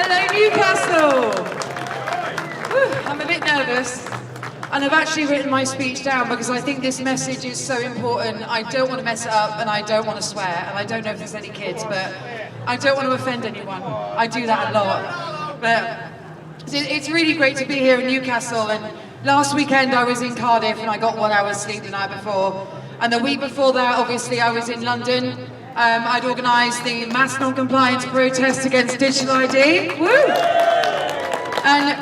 Hello, Newcastle. Whew, I'm a bit nervous, and I've actually written my speech down because I think this message is so important. I don't want to mess it up, and I don't want to swear, and I don't know if there's any kids, but I don't want to offend anyone. I do that a lot. But it's really great to be here in Newcastle, and last weekend I was in Cardiff and I got 1 hour's sleep the night before. And the week before that, obviously, I was in London. I'd organised the mass non-compliance protest against digital ID. Woo! And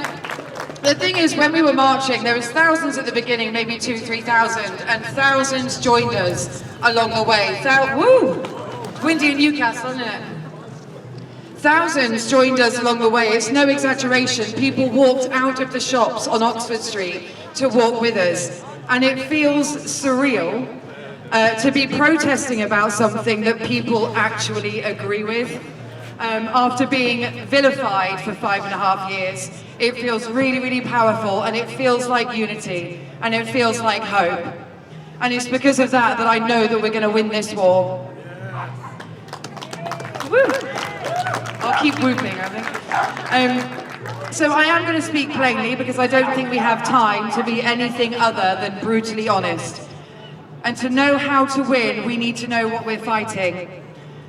the thing is, when we were marching, there was thousands at the beginning, maybe 2,000-3,000, and thousands joined us along the way. Woo! Windy in Newcastle, isn't it? Thousands joined us along the way. It's no exaggeration. People walked out of the shops on Oxford Street to walk with us. And it feels surreal to be protesting about something that people actually agree with. After being vilified for 5.5 years, it feels really, really powerful, and it feels like unity, and it feels like hope. And it's because of that that I know that we're going to win this war. Woo! I'll keep whooping, I think. So I am going to speak plainly because I don't think we have time to be anything other than brutally honest. And to know how to win, we need to know what we're fighting.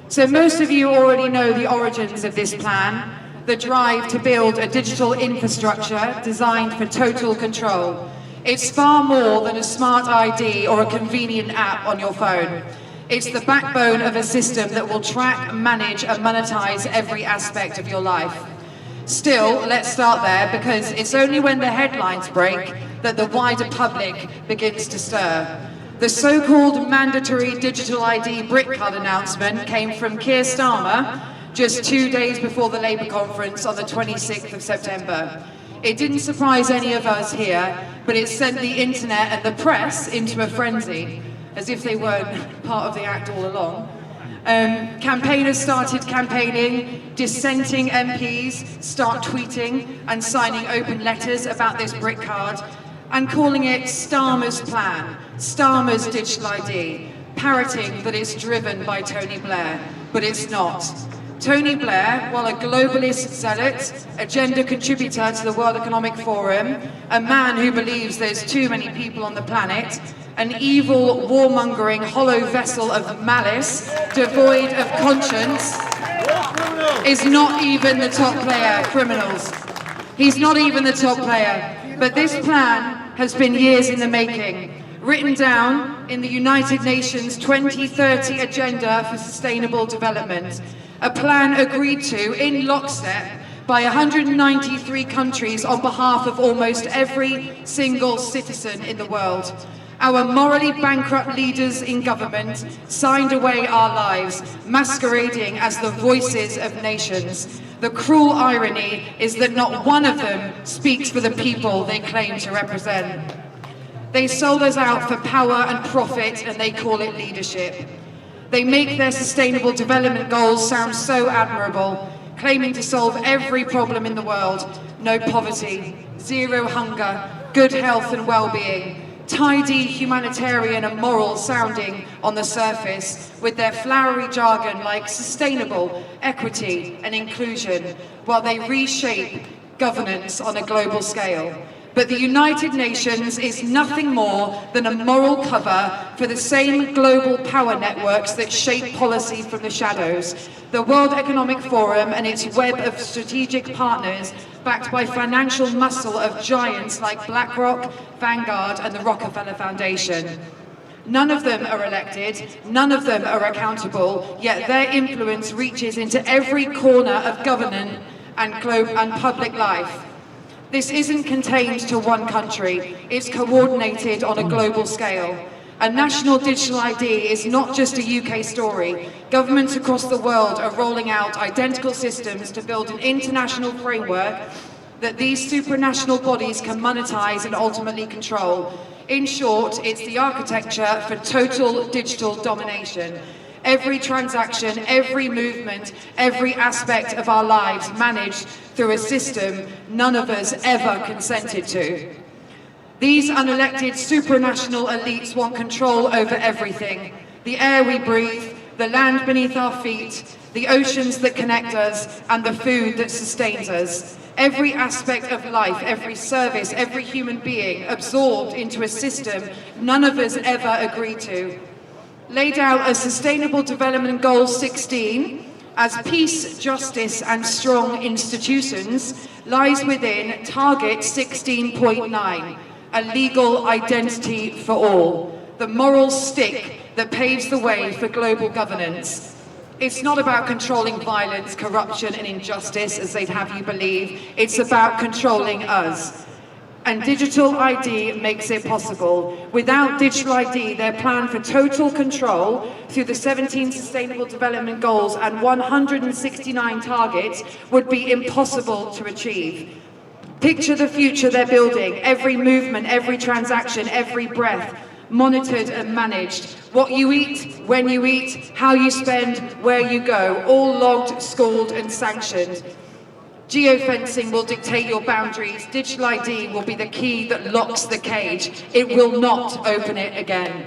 So most of you already know the origins of this plan, the drive to build a digital infrastructure designed for total control. It's far more than a SmartID or a convenient app on your phone. It's the backbone of a system that will track, manage, and monetize every aspect of your life. Still, let's start there, because it's only when the headlines break that the wider public begins to stir. The so-called mandatory digital ID BritCard announcement came from Keir Starmer just 2 days before the Labour conference on the 26th of September. It didn't surprise any of us here, but it sent the internet and the press into a frenzy, as if they weren't part of the act all along. Campaigners started campaigning, dissenting MPs start tweeting and signing open letters about this BritCard, and calling it Starmer's plan, Starmer's digital ID, parroting that it's driven by Tony Blair, but it's not. Tony Blair, while a globalist zealot, agenda contributor to the World Economic Forum, a man who believes there's too many people on the planet, an evil, warmongering, hollow vessel of malice, devoid of conscience, is not even the top player, criminals. He's not even the top player. But this plan has been years in the making, written down in the United Nations 2030 Agenda for Sustainable Development, a plan agreed to in lockstep by 193 countries on behalf of almost every single citizen in the world. Our morally bankrupt leaders in government signed away our lives, masquerading as the voices of nations. The cruel irony is that not one of them speaks for the people they claim to represent. They sold us out for power and profit, and they call it leadership. They make their sustainable development goals sound so admirable, claiming to solve every problem in the world. No poverty, zero hunger, good health and well-being. Tidy, humanitarian and moral sounding on the surface, with their flowery jargon like sustainable, equity and inclusion, while they reshape governance on a global scale. But the United Nations is nothing more than a moral cover for the same global power networks that shape policy from the shadows. The World Economic Forum and its web of strategic partners, backed by financial muscle of giants like BlackRock, Vanguard and the Rockefeller Foundation. None of them are elected, none of them are accountable, yet their influence reaches into every corner of government and public life. This isn't contained to one country, it's coordinated on a global scale. A national digital ID is not just a UK story. Governments across the world are rolling out identical systems to build an international framework that these supranational bodies can monetize and ultimately control. In short, it's the architecture for total digital domination. Every transaction, every movement, every aspect of our lives managed through a system none of us ever consented to. These unelected supranational elites want control over everything. The air we breathe, the land beneath our feet, the oceans that connect us, and the food that sustains us. Every aspect of life, every service, every human being absorbed into a system none of us ever agreed to. Laid out as Sustainable Development Goal 16, as peace, justice and strong institutions, lies within Target 16.9, a legal identity for all, the moral stick that paves the way for global governance. It's not about controlling violence, corruption and injustice, as they'd have you believe. It's about controlling us. And digital ID makes it possible. Without digital ID, their plan for total control through the 17 Sustainable Development Goals and 169 targets would be impossible to achieve. Picture the future they're building, every movement, every transaction, every breath, monitored and managed. What you eat, when you eat, how you spend, where you go, all logged, scored and sanctioned. Geofencing will dictate your boundaries. Digital ID will be the key that locks the cage. It will not open it again.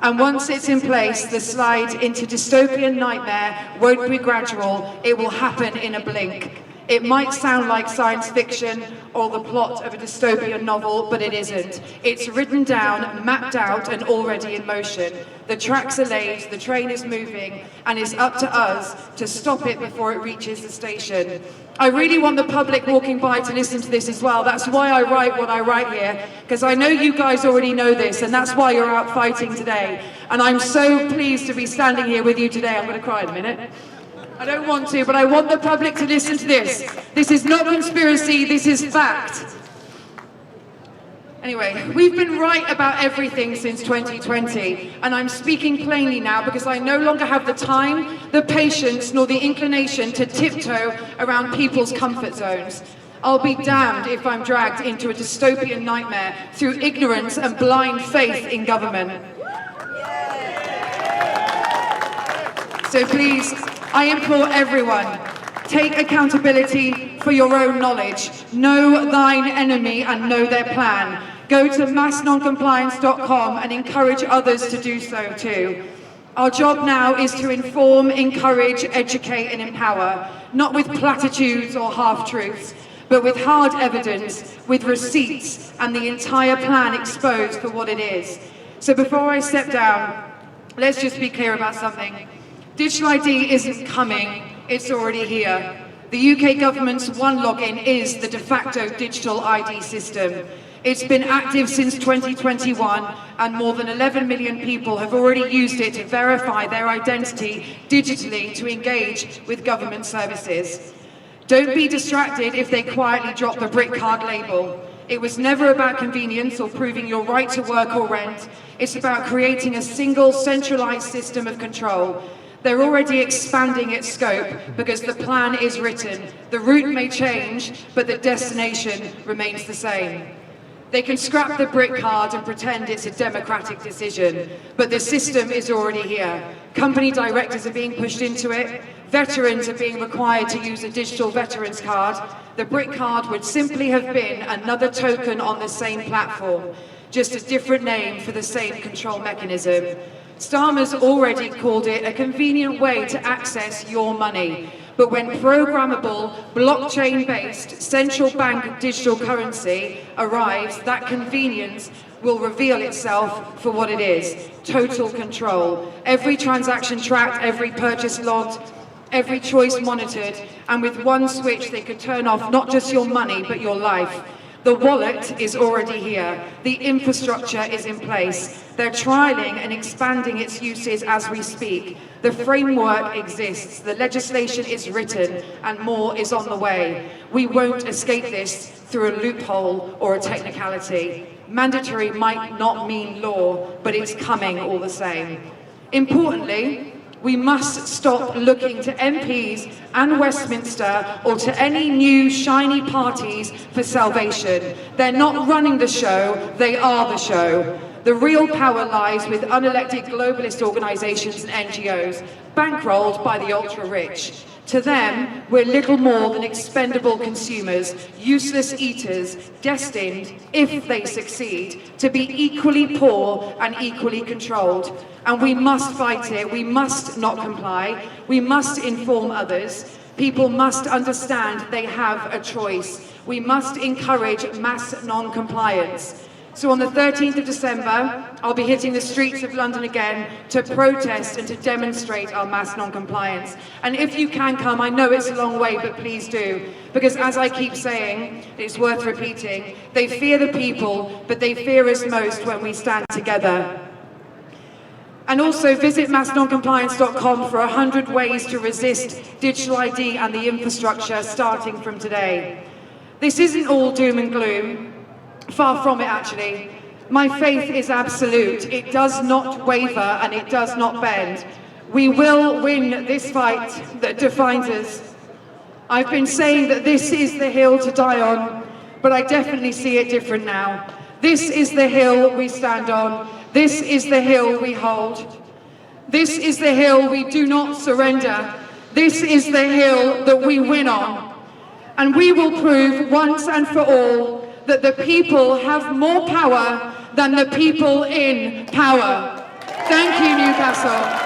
And once it's in place, the slide into dystopian nightmare won't be gradual. It will happen in a blink. It might sound like science fiction or the plot of a dystopian novel, but it isn't. It's written down, mapped out, and already in motion. The tracks are laid, the train is moving, and it's up to us to stop it before it reaches the station. I really want the public walking by to listen to this as well. That's why I write what I write here, because I know you guys already know this, and that's why you're out fighting today. And I'm so pleased to be standing here with you today. I'm going to cry in a minute. I don't want to, but I want the public to listen to this. This is not conspiracy, this is fact. Anyway, we've been right about everything since 2020, and I'm speaking plainly now because I no longer have the time, the patience, nor the inclination to tiptoe around people's comfort zones. I'll be damned if I'm dragged into a dystopian nightmare through ignorance and blind faith in government. So please, I implore everyone, take accountability for your own knowledge. Know thine enemy and know their plan. Go to massnoncompliance.com and encourage others to do so too. Our job now is to inform, encourage, educate and empower, not with platitudes or half-truths, but with hard evidence, with receipts and the entire plan exposed for what it is. So before I step down, let's just be clear about something. Digital ID isn't coming, it's already here. The UK government's One Login is the de facto digital ID system. It's been active since 2021 and more than 11 million people have already used it to verify their identity digitally to engage with government services. Don't be distracted if they quietly drop the BritCard label. It was never about convenience or proving your right to work or rent. It's about creating a single centralised system of control. They're already expanding its scope because the plan is written. The route may change, but the destination remains the same. They can scrap the BritCard and pretend it's a democratic decision, but the system is already here. Company directors are being pushed into it. Veterans are being required to use a digital veterans card. The BritCard would simply have been another token on the same platform, just a different name for the same control mechanism. Starmer's already called it a convenient way to access your money. But when programmable, blockchain-based, central bank digital currency arrives, that convenience will reveal itself for what it is: total control. Every transaction tracked, every purchase logged, every choice monitored, and with one switch they could turn off not just your money, but your life. The wallet is already here. The infrastructure is in place. They're trialling and expanding its uses as we speak. The framework exists, the legislation is written, and more is on the way. We won't escape this through a loophole or a technicality. Mandatory might not mean law, but it's coming all the same. Importantly, we must stop looking to MPs and Westminster or to any new shiny parties for salvation. They're not running the show, they are the show. The real power lies with unelected globalist organisations and NGOs, bankrolled by the ultra-rich. To them, we're little more than expendable consumers, useless eaters, destined, if they succeed, to be equally poor and equally controlled. And we must fight it. We must not comply. We must inform others. People must understand they have a choice. We must encourage mass non-compliance. So on the 13th of December, I'll be hitting the streets of London again to protest and to demonstrate our mass non-compliance. And if you can come, I know it's a long way, but please do. Because as I keep saying, it's worth repeating, they fear the people, but they fear us most when we stand together. And also visit massnoncompliance.com for 100 ways to resist digital ID and the infrastructure starting from today. This isn't all doom and gloom. Far from it, actually. My faith is absolute. It does not waver and it does not bend. We will win this fight that defines us. I've been saying that this is the hill to die on, but I definitely see it different now. This is the hill we stand on. This is the hill we hold. This is the hill we do not surrender. This is the hill that we win on. And we will prove once and for all that the people have more power than the people in power. Thank you, Newcastle.